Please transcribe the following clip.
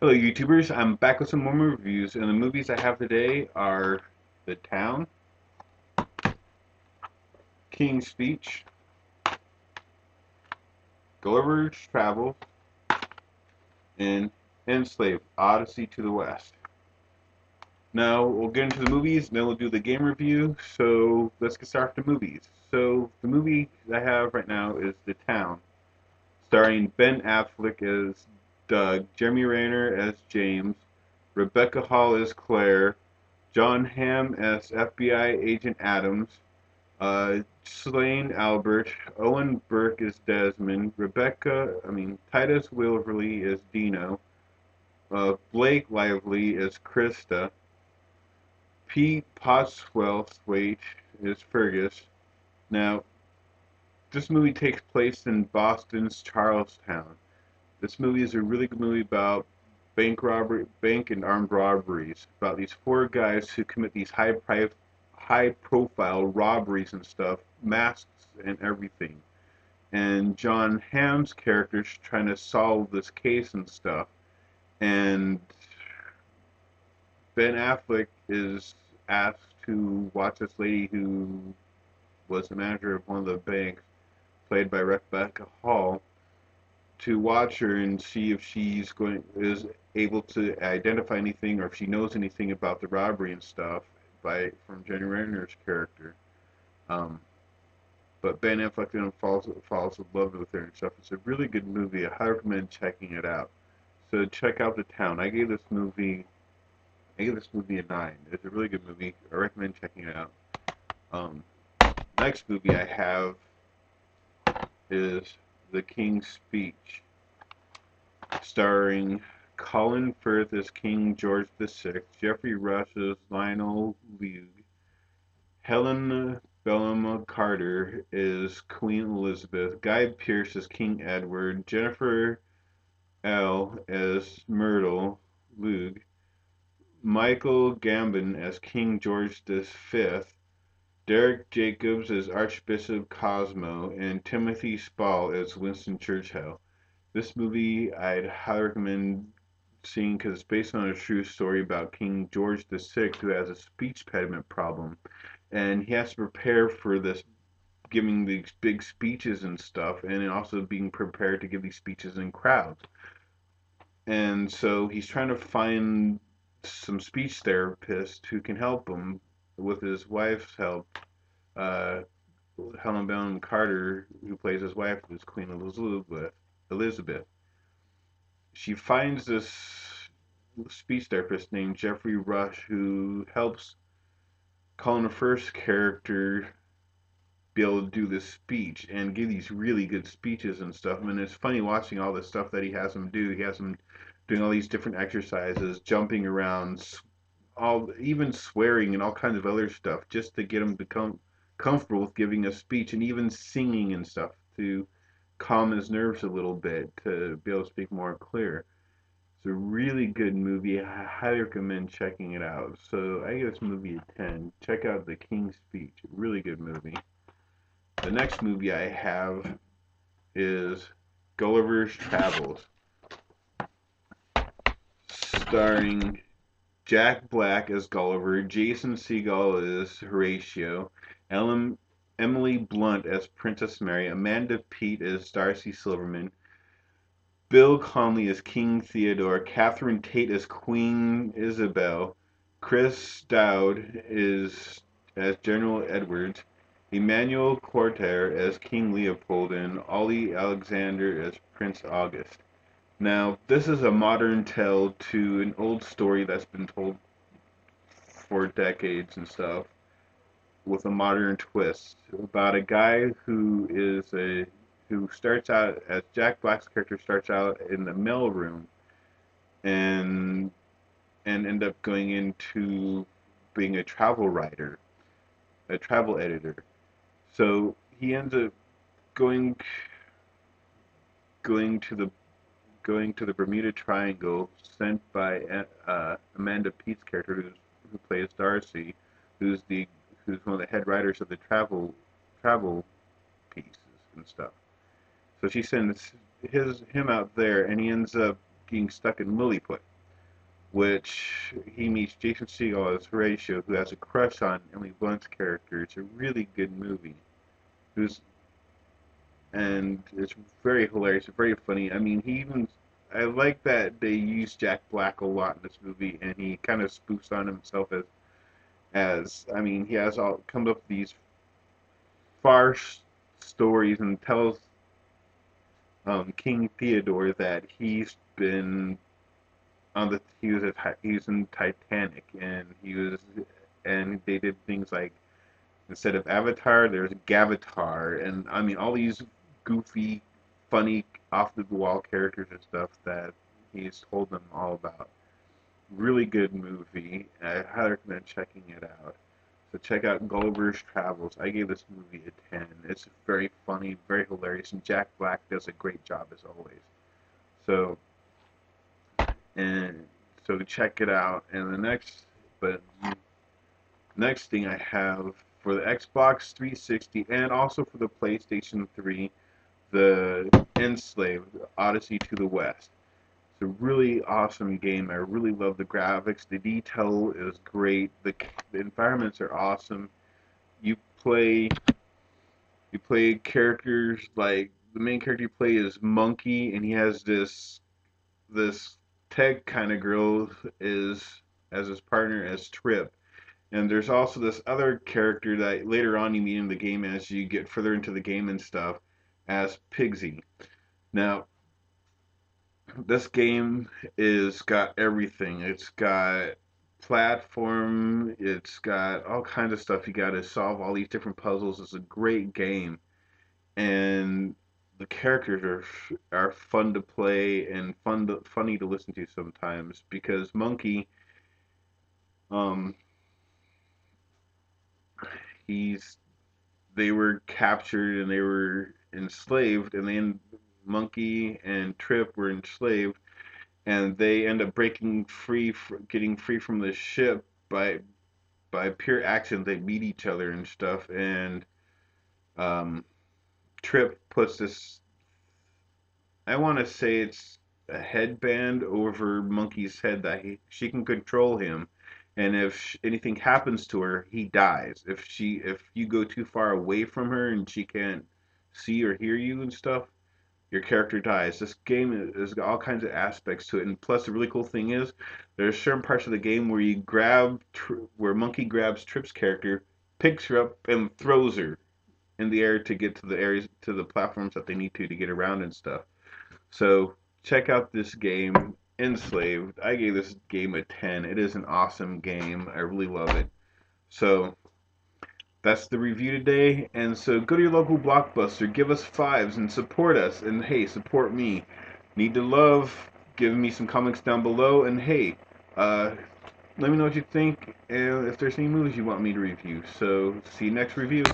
Hello YouTubers, I'm back with some more reviews, and the movies I have today are The Town, King's Speech, Gulliver's Travels, and Enslaved, Odyssey to the West. Now we'll get into the movies, and then we'll do the game review, so let's get started with the movies. So the movie I have right now is The Town, starring Ben Affleck as Doug, Jeremy Renner as James, Rebecca Hall as Claire, John Hamm as FBI Agent Adams, Slane Albert, Owen Burke is Desmond, Titus Wilverley is Dino, Blake Lively is Krista, Pete Postlethwaite is Fergus. Now, this movie takes place in Boston's Charlestown. This movie is a really good movie about bank and armed robberies, about these four guys who commit these high profile robberies and stuff, masks and everything. And John Hamm's character's trying to solve this case and stuff. And Ben Affleck is asked to watch this lady who was the manager of one of the banks, played by Rebecca Hall, to watch her and see if is able to identify anything or if she knows anything about the robbery and stuff by from Jenny Renner's character. Um, but Ben Affleck then falls in love with her and stuff. It's a really good movie. I highly recommend checking it out. So check out The Town. I gave this movie a 9. It's a really good movie. I recommend checking it out. Um, Next movie I have is The King's Speech, starring Colin Firth as King George VI, Jeffrey Rush as Lionel Luge, Helen Bellamy Carter is Queen Elizabeth, Guy Pearce as King Edward, Jennifer L. as Myrtle Luge, Michael Gambon as King George V, Derek Jacobs as Archbishop Cosmo, and Timothy Spall as Winston Churchill. This movie I'd highly recommend seeing because it's based on a true story about King George VI, who has a speech impediment problem, and he has to prepare for this, giving these big speeches and stuff, and also being prepared to give these speeches in crowds. And so he's trying to find some speech therapist who can help him with his wife's help. Uh, Helen Bonham Carter, who plays his wife, is Queen Elizabeth. Elizabeth. She finds this speech therapist named Jeffrey Rush who helps Colin Firth's character be able to do this speech and give these really good speeches and stuff. I mean, it's funny watching all this stuff that he has him do. He has him doing all these different exercises, jumping around, all even swearing and all kinds of other stuff, just to get him to become comfortable with giving a speech, and even singing and stuff to calm his nerves a little bit to be able to speak more clear. It's a really good movie. I highly recommend checking it out. So I give this movie a 10. Check out The King's Speech. Really good movie. The next movie I have is Gulliver's Travels, starring Jack Black as Gulliver, Jason Segel as Horatio, Emily Blunt as Princess Mary, Amanda Peet as Darcy Silverman, Bill Conley as King Theodore, Catherine Tate as Queen Isabel, Chris Dowd is as General Edwards, Emmanuel Cortair as King Leopold, and Ollie Alexander as Prince August. Now, this is a modern tale to an old story that's been told for decades and stuff, with a modern twist about a guy who starts out as Jack Black's character starts out in the mailroom and end up going into being a travel writer, a travel editor. So he ends up going going to the going to the Bermuda Triangle, sent by Amanda Peet's character, who plays Darcy, who's the who's one of the head writers of the travel pieces and stuff. So she sends him out there, and he ends up getting stuck in Lilliput. which he meets Jason Segel as Horatio, who has a crush on Emily Blunt's character. It's a really good movie. Who's and it's very hilarious, very funny. I mean, I like that they use Jack Black a lot in this movie, and he kind of spoofs on himself as I mean, he has all comes up with these farce stories and tells King Theodore that he was in Titanic, and they did things like, instead of Avatar, there's Gavatar, and I mean all these goofy, funny, off the wall characters and stuff that he's told them all about. Really good movie. I highly recommend checking it out. So check out Gulliver's Travels. I gave this movie a 10. It's very funny, very hilarious, and Jack Black does a great job as always. So and so check it out. And but next thing I have for the Xbox 360 and also for the PlayStation 3, the Enslaved Odyssey to the West. It's a really awesome game. I really love the graphics. The detail is great. The environments are awesome. You play you play characters like the main character you play is Monkey, and he has this tech kind of girl is as his partner as Trip. And there's also this other character that later on you meet in the game as you get further into the game and stuff as Pigsy. Now, this game is got everything. It's got platform, it's got all kinds of stuff. You got to solve all these different puzzles. It's a great game, and the characters are fun to play and funny to listen to sometimes because Monkey, um, he's they were captured and they were enslaved, and then Monkey and Trip were enslaved, and they end up getting free from the ship by pure accident. They meet each other and stuff, and um, Trip puts this. I want to say it's a headband over Monkey's head that she can control him, and if anything happens to her, he dies. If you go too far away from her and she can't see or hear you and stuff, your character dies. This game has got all kinds of aspects to it, and plus the really cool thing is there's certain parts of the game where where Monkey grabs Trip's character, picks her up, and throws her in the air to get to the areas to the platforms that they need to get around and stuff. So check out this game, Enslaved. I gave this game a 10. It is an awesome game. I really love it. So that's the review today. And so go to your local Blockbuster, give us fives, and support us. And hey, support me. Need to love. Give me some comments down below. And hey, let me know what you think and if there's any movies you want me to review. So see you next review.